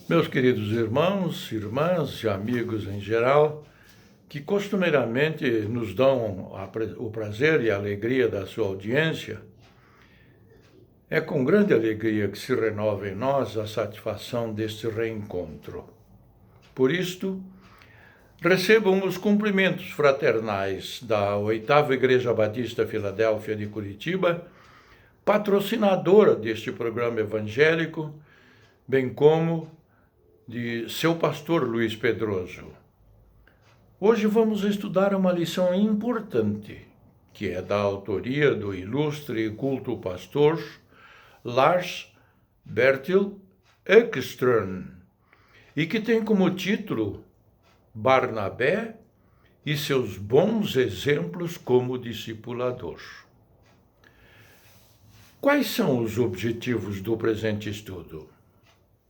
Meus queridos irmãos, irmãs e amigos em geral, que costumeiramente nos dão o prazer e a alegria da sua audiência, é com grande alegria que se renova em nós a satisfação deste reencontro. Por isto, recebam os cumprimentos fraternais da 8ª Igreja Batista Filadélfia de Curitiba, patrocinadora deste programa evangélico, bem como de seu pastor Luiz Pedroso. Hoje vamos estudar uma lição importante, que é da autoria do ilustre e culto pastor Lars Bertil Ekström, e que tem como título Barnabé e seus bons exemplos como discipulador. Quais são os objetivos do presente estudo?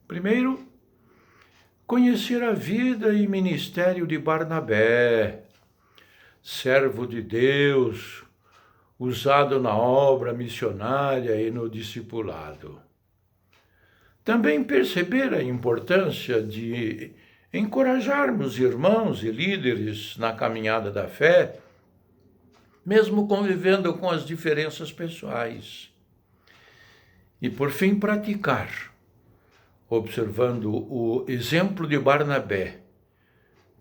Primeiro, conhecer a vida e ministério de Barnabé, servo de Deus, usado na obra missionária e no discipulado. Também perceber a importância de encorajarmos irmãos e líderes na caminhada da fé, mesmo convivendo com as diferenças pessoais. E, por fim, praticar, observando o exemplo de Barnabé,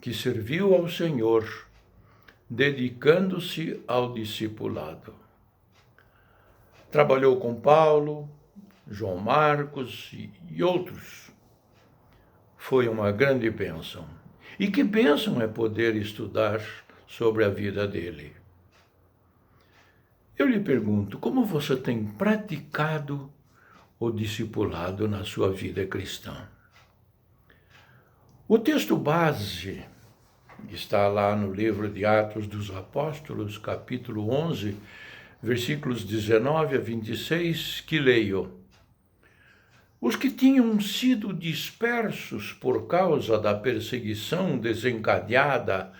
que serviu ao Senhor, dedicando-se ao discipulado. Trabalhou com Paulo, João Marcos e outros. Foi uma grande bênção. E que bênção é poder estudar sobre a vida dele. Eu lhe pergunto, como você tem praticado o discipulado na sua vida cristã? O texto base está lá no livro de Atos dos Apóstolos, capítulo 11, versículos 19 a 26, que leio. Os que tinham sido dispersos por causa da perseguição desencadeada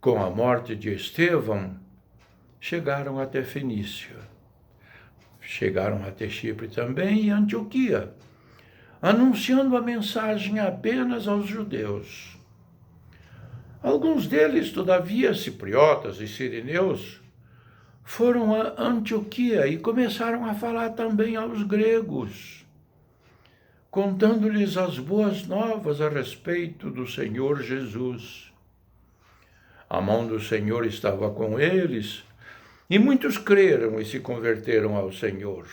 com a morte de Estevão, chegaram até Fenícia. Chegaram até Chipre também e Antioquia, anunciando a mensagem apenas aos judeus. Alguns deles, todavia, cipriotas e sirineus, foram a Antioquia e começaram a falar também aos gregos, contando-lhes as boas novas a respeito do Senhor Jesus. A mão do Senhor estava com eles, e muitos creram e se converteram ao Senhor.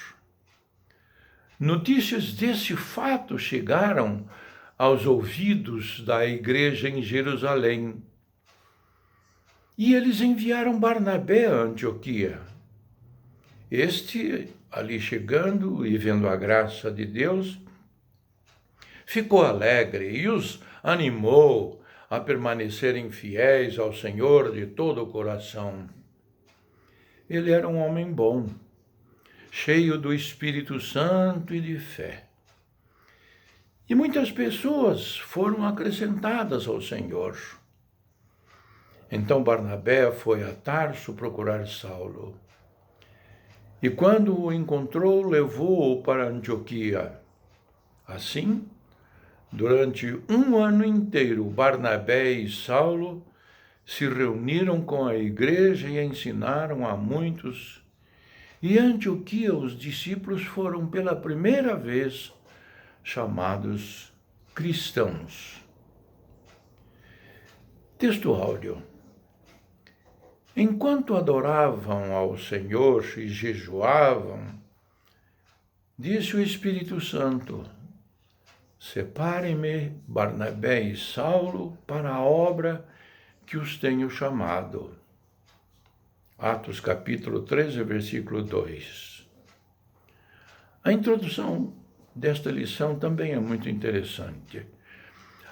Notícias desse fato chegaram aos ouvidos da igreja em Jerusalém. E eles enviaram Barnabé a Antioquia. Este, ali chegando e vendo a graça de Deus, ficou alegre e os animou a permanecerem fiéis ao Senhor de todo o coração. Ele era um homem bom, cheio do Espírito Santo e de fé. E muitas pessoas foram acrescentadas ao Senhor. Então Barnabé foi a Tarso procurar Saulo. E quando o encontrou, levou-o para Antioquia. Assim, durante um ano inteiro, Barnabé e Saulo se reuniram com a igreja e ensinaram a muitos. E em Antioquia os discípulos foram pela primeira vez chamados cristãos. Texto áudio. Enquanto adoravam ao Senhor e jejuavam, disse o Espírito Santo: separem-me Barnabé e Saulo para a obra que os tenho chamado. Atos capítulo 13, versículo 2. A introdução desta lição também é muito interessante.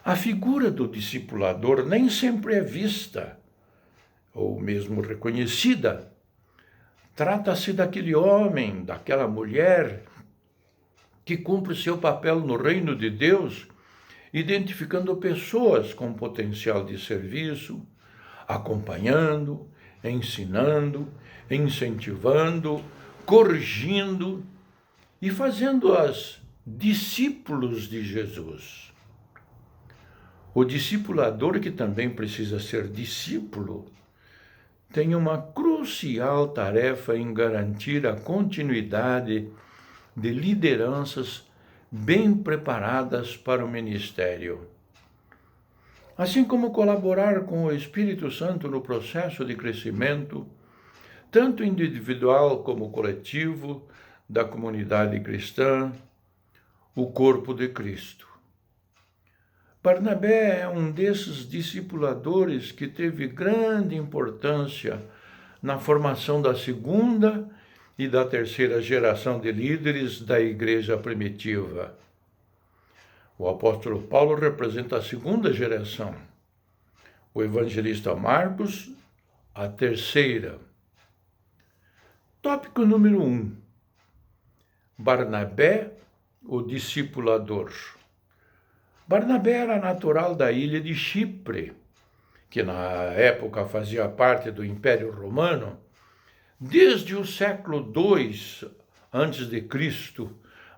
A figura do discipulador nem sempre é vista, ou mesmo reconhecida. Trata-se daquele homem, daquela mulher, que cumpre seu papel no reino de Deus, identificando pessoas com potencial de serviço, acompanhando, ensinando, incentivando, corrigindo e fazendo-as discípulos de Jesus. O discipulador, que também precisa ser discípulo, tem uma crucial tarefa em garantir a continuidade de lideranças bem preparadas para o ministério, assim como colaborar com o Espírito Santo no processo de crescimento, tanto individual como coletivo, da comunidade cristã, o corpo de Cristo. Barnabé é um desses discipuladores que teve grande importância na formação da segunda e da terceira geração de líderes da igreja primitiva. O apóstolo Paulo representa a segunda geração, o evangelista Marcos, a terceira. Tópico número 1. Barnabé, o discipulador. Barnabé era natural da ilha de Chipre, que na época fazia parte do Império Romano. Desde o século II a.C.,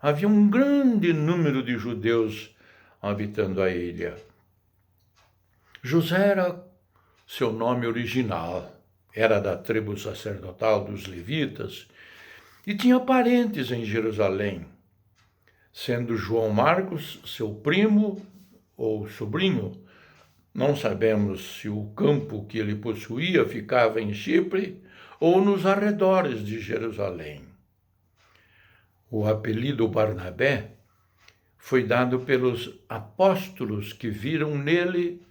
havia um grande número de judeus habitando a ilha. José era seu nome original, era da tribo sacerdotal dos levitas e tinha parentes em Jerusalém, sendo João Marcos seu primo ou sobrinho. Não sabemos se o campo que ele possuía ficava em Chipre ou nos arredores de Jerusalém. O apelido Barnabé foi dado pelos apóstolos que viram nele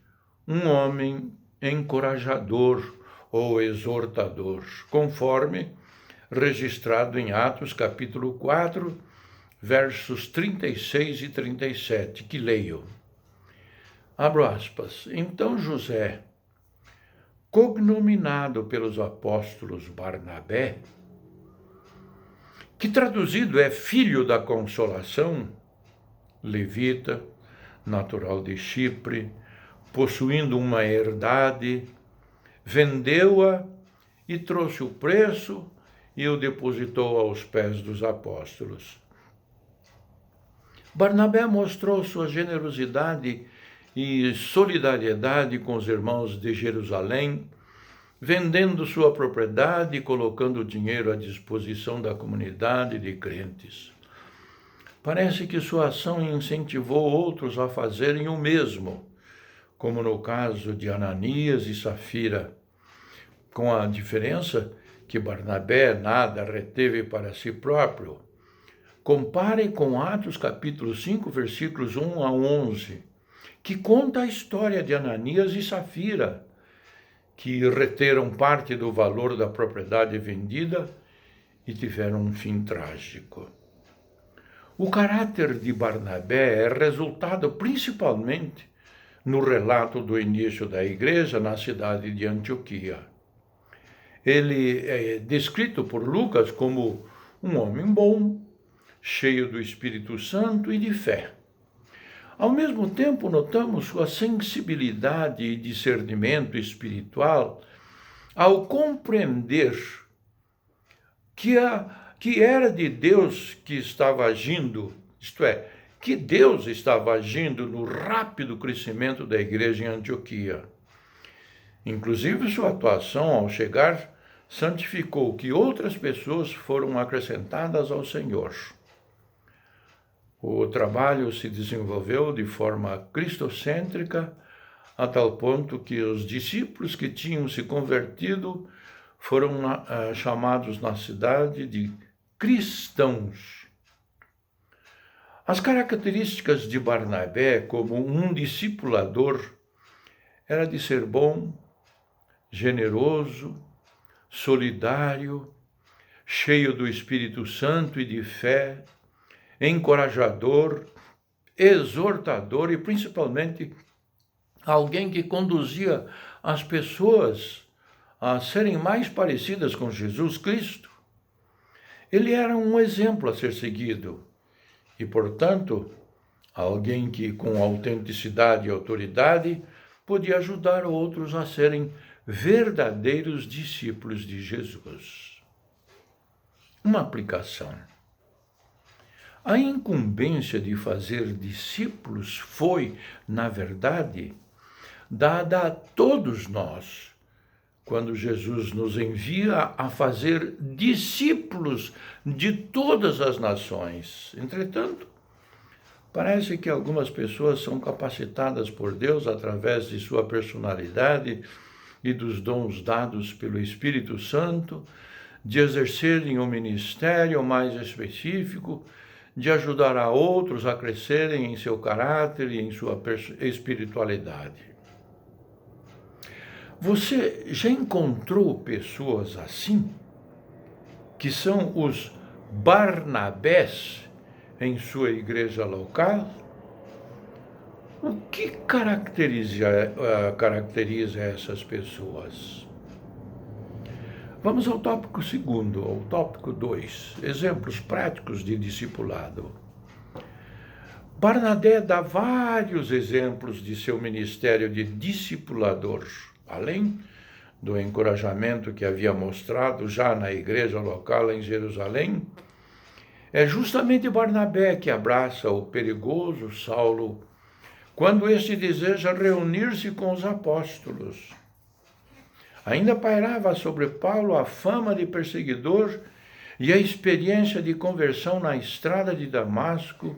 um homem encorajador ou exortador, conforme registrado em Atos capítulo 4, versos 36 e 37, que leio. Abro aspas. Então José, cognominado pelos apóstolos Barnabé, que traduzido é filho da consolação, levita, natural de Chipre, possuindo uma herdade, vendeu-a e trouxe o preço e o depositou aos pés dos apóstolos. Barnabé mostrou sua generosidade e solidariedade com os irmãos de Jerusalém, vendendo sua propriedade e colocando o dinheiro à disposição da comunidade de crentes. Parece que sua ação incentivou outros a fazerem o mesmo, como no caso de Ananias e Safira, com a diferença que Barnabé nada reteve para si próprio. Compare com Atos capítulo 5, versículos 1 a 11, que conta a história de Ananias e Safira, que reteram parte do valor da propriedade vendida e tiveram um fim trágico. O caráter de Barnabé é resultado principalmente no relato do início da igreja na cidade de Antioquia. Ele é descrito por Lucas como um homem bom, cheio do Espírito Santo e de fé. Ao mesmo tempo, notamos sua sensibilidade e discernimento espiritual ao compreender que era de Deus que estava agindo, isto é, que Deus estava agindo no rápido crescimento da igreja em Antioquia. Inclusive, sua atuação ao chegar santificou que outras pessoas foram acrescentadas ao Senhor. O trabalho se desenvolveu de forma cristocêntrica, a tal ponto que os discípulos que tinham se convertido foram chamados na cidade de cristãos. As características de Barnabé como um discipulador era de ser bom, generoso, solidário, cheio do Espírito Santo e de fé, encorajador, exortador e principalmente alguém que conduzia as pessoas a serem mais parecidas com Jesus Cristo. Ele era um exemplo a ser seguido e, portanto, alguém que com autenticidade e autoridade podia ajudar outros a serem verdadeiros discípulos de Jesus. Uma aplicação. A incumbência de fazer discípulos foi, na verdade, dada a todos nós, quando Jesus nos envia a fazer discípulos de todas as nações. Entretanto, parece que algumas pessoas são capacitadas por Deus através de sua personalidade e dos dons dados pelo Espírito Santo, de exercerem um ministério mais específico, de ajudar a outros a crescerem em seu caráter e em sua espiritualidade. Você já encontrou pessoas assim, que são os Barnabés em sua igreja local? O que caracteriza essas pessoas? Vamos ao tópico segundo, ao tópico 2, exemplos práticos de discipulado. Barnabé dá vários exemplos de seu ministério de discipulador, além do encorajamento que havia mostrado já na igreja local em Jerusalém. É justamente Barnabé que abraça o perigoso Saulo quando este deseja reunir-se com os apóstolos. Ainda pairava sobre Paulo a fama de perseguidor e a experiência de conversão na estrada de Damasco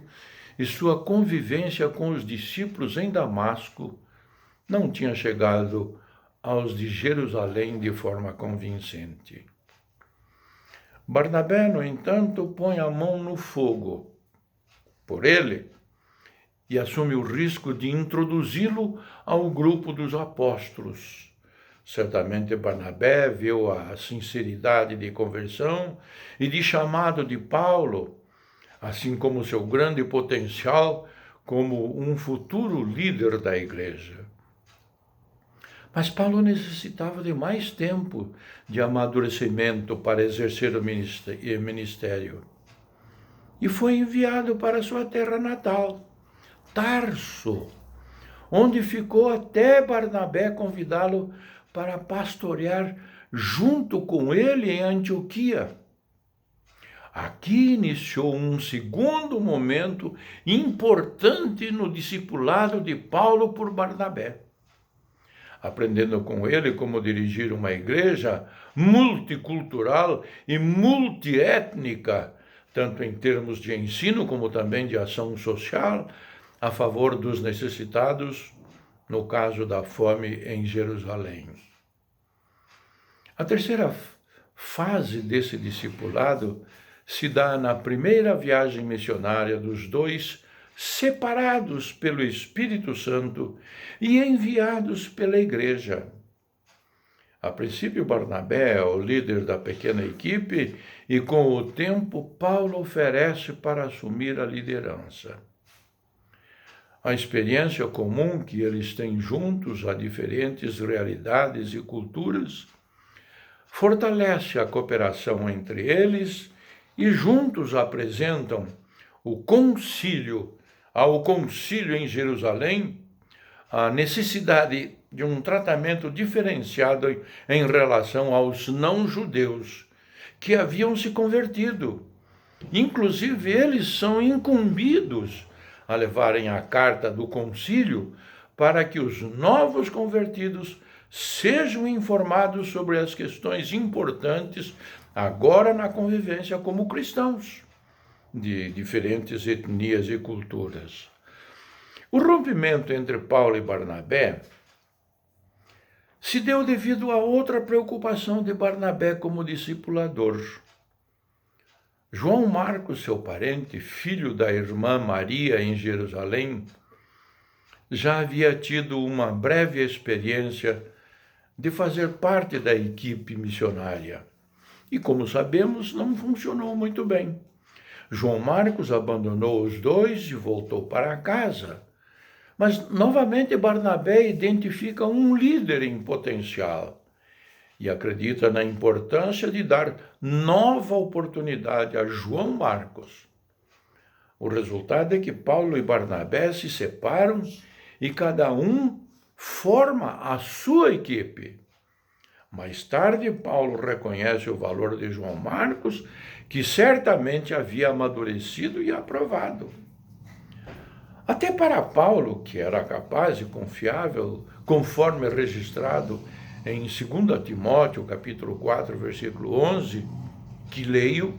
e sua convivência com os discípulos em Damasco não tinha chegado aos de Jerusalém de forma convincente. Barnabé, no entanto, põe a mão no fogo por ele e assume o risco de introduzi-lo ao grupo dos apóstolos. Certamente Barnabé viu a sinceridade de conversão e de chamado de Paulo, assim como seu grande potencial como um futuro líder da igreja. Mas Paulo necessitava de mais tempo de amadurecimento para exercer o ministério. E foi enviado para sua terra natal, Tarso, onde ficou até Barnabé convidá-lo para pastorear junto com ele em Antioquia. Aqui iniciou um segundo momento importante no discipulado de Paulo por Barnabé, aprendendo com ele como dirigir uma igreja multicultural e multiétnica, tanto em termos de ensino como também de ação social, a favor dos necessitados, no caso da fome em Jerusalém. A terceira fase desse discipulado se dá na primeira viagem missionária dos dois, separados pelo Espírito Santo e enviados pela igreja. A princípio, Barnabé é o líder da pequena equipe e, com o tempo, Paulo oferece para assumir a liderança. A experiência comum que eles têm juntos a diferentes realidades e culturas fortalece a cooperação entre eles e juntos apresentam ao concílio em Jerusalém a necessidade de um tratamento diferenciado em relação aos não-judeus que haviam se convertido. Inclusive, eles são incumbidos a levarem a carta do concílio para que os novos convertidos sejam informados sobre as questões importantes agora na convivência como cristãos de diferentes etnias e culturas. O rompimento entre Paulo e Barnabé se deu devido a outra preocupação de Barnabé como discipulador. João Marcos, seu parente, filho da irmã Maria em Jerusalém, já havia tido uma breve experiência de fazer parte da equipe missionária. E, como sabemos, não funcionou muito bem. João Marcos abandonou os dois e voltou para casa. Mas, novamente, Barnabé identifica um líder em potencial e acredita na importância de dar nova oportunidade a João Marcos. O resultado é que Paulo e Barnabé se separam e cada um forma a sua equipe. Mais tarde, Paulo reconhece o valor de João Marcos, que certamente havia amadurecido e aprovado. Até para Paulo, que era capaz e confiável, conforme registrado em 2 Timóteo, capítulo 4, versículo 11, que leio: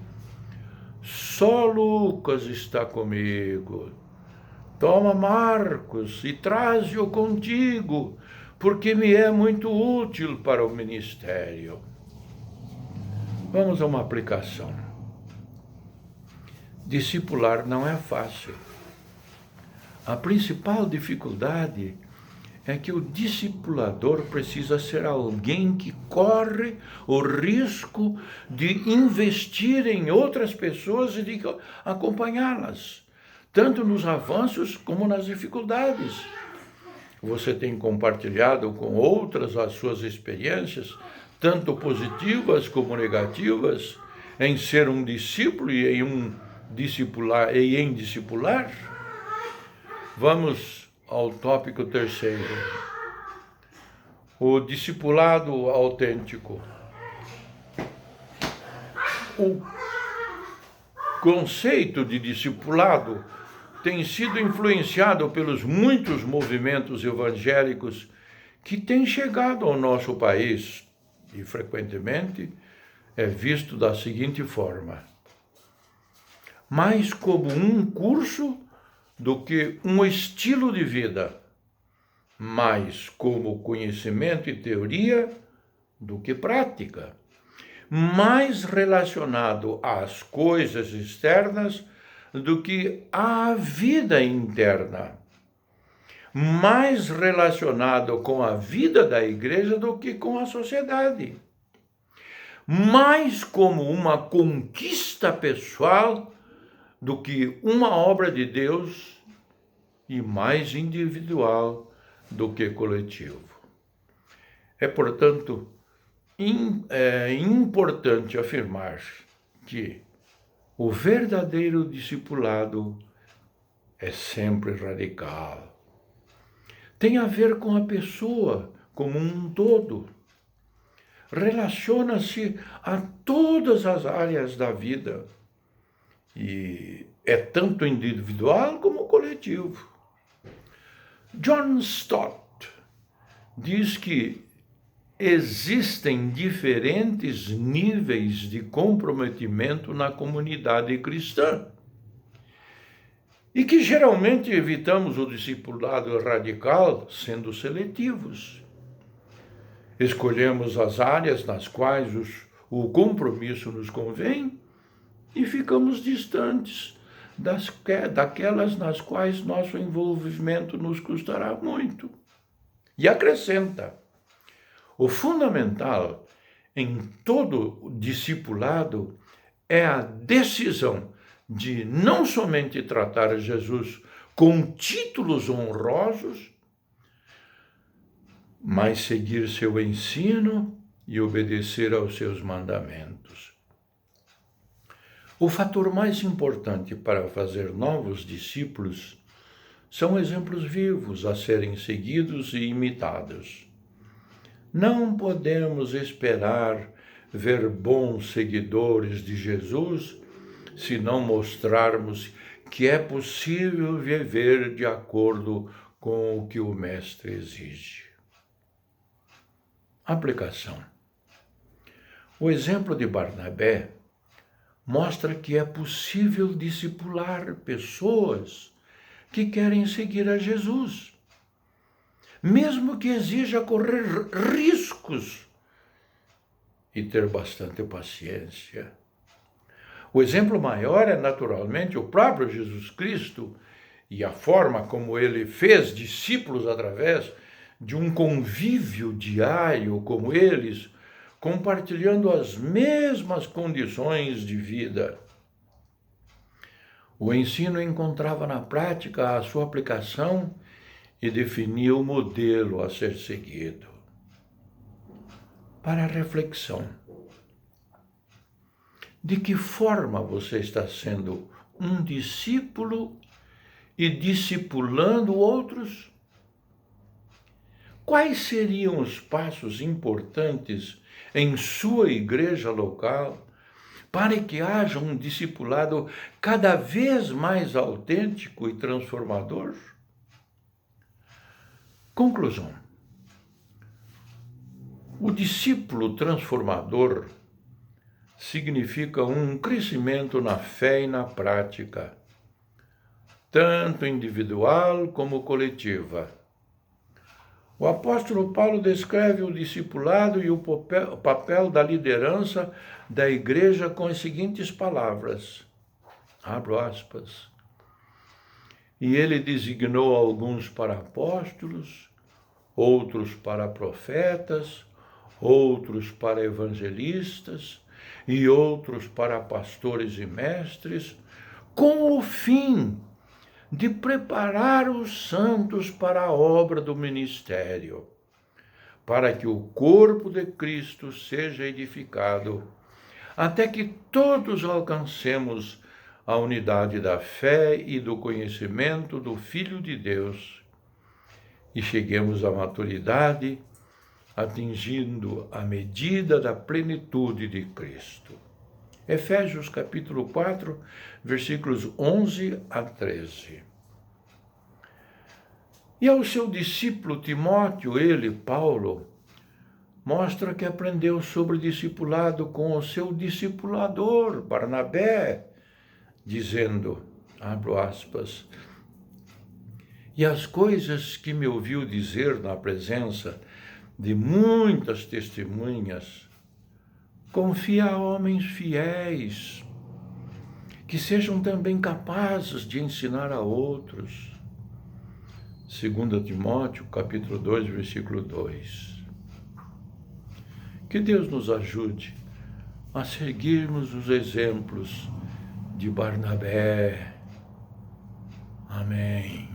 só Lucas está comigo. Toma Marcos e traze-o contigo, porque me é muito útil para o ministério. Vamos a uma aplicação. Discipular não é fácil. A principal dificuldade é que o discipulador precisa ser alguém que corre o risco de investir em outras pessoas e de acompanhá-las, tanto nos avanços como nas dificuldades. Você tem compartilhado com outras as suas experiências, tanto positivas como negativas, em ser um discípulo e em discipular? Vamos ao tópico terceiro. O discipulado autêntico. O conceito de discipulado tem sido influenciado pelos muitos movimentos evangélicos que têm chegado ao nosso país e frequentemente é visto da seguinte forma: mais como um curso do que um estilo de vida, mais como conhecimento e teoria do que prática, mais relacionado às coisas externas do que à vida interna, mais relacionado com a vida da igreja do que com a sociedade, mais como uma conquista pessoal do que uma obra de Deus e mais individual do que coletivo. É, portanto, importante afirmar que o verdadeiro discipulado é sempre radical. Tem a ver com a pessoa como um todo. Relaciona-se a todas as áreas da vida. E é tanto individual como coletivo. John Stott diz que existem diferentes níveis de comprometimento na comunidade cristã e que geralmente evitamos o discipulado radical sendo seletivos. Escolhemos as áreas nas quais o compromisso nos convém e ficamos distantes daquelas nas quais nosso envolvimento nos custará muito. E acrescenta: o fundamental em todo discipulado é a decisão de não somente tratar Jesus com títulos honrosos, mas seguir seu ensino e obedecer aos seus mandamentos. O fator mais importante para fazer novos discípulos são exemplos vivos a serem seguidos e imitados. Não podemos esperar ver bons seguidores de Jesus se não mostrarmos que é possível viver de acordo com o que o Mestre exige. Aplicação. O exemplo de Barnabé mostra que é possível discipular pessoas que querem seguir a Jesus, mesmo que exija correr riscos e ter bastante paciência. O exemplo maior é, naturalmente, o próprio Jesus Cristo e a forma como ele fez discípulos através de um convívio diário com eles, compartilhando as mesmas condições de vida. O ensino encontrava na prática a sua aplicação e definia o modelo a ser seguido. Para a reflexão: de que forma você está sendo um discípulo e discipulando outros? Quais seriam os passos importantes em sua igreja local para que haja um discipulado cada vez mais autêntico e transformador? Conclusão. O discípulo transformador significa um crescimento na fé e na prática, tanto individual como coletiva. O apóstolo Paulo descreve o discipulado e o papel da liderança da igreja com as seguintes palavras, abro aspas, e ele designou alguns para apóstolos, outros para profetas, outros para evangelistas e outros para pastores e mestres, com o fim de preparar os santos para a obra do ministério, para que o corpo de Cristo seja edificado, até que todos alcancemos a unidade da fé e do conhecimento do Filho de Deus e cheguemos à maturidade, atingindo a medida da plenitude de Cristo. Efésios capítulo 4, versículos 11 a 13. E ao seu discípulo Timóteo, ele, Paulo, mostra que aprendeu sobre discipulado com o seu discipulador, Barnabé, dizendo, abro aspas, e as coisas que me ouviu dizer na presença de muitas testemunhas, confia a homens fiéis, que sejam também capazes de ensinar a outros. 2 Timóteo, capítulo 2, versículo 2. Que Deus nos ajude a seguirmos os exemplos de Barnabé. Amém.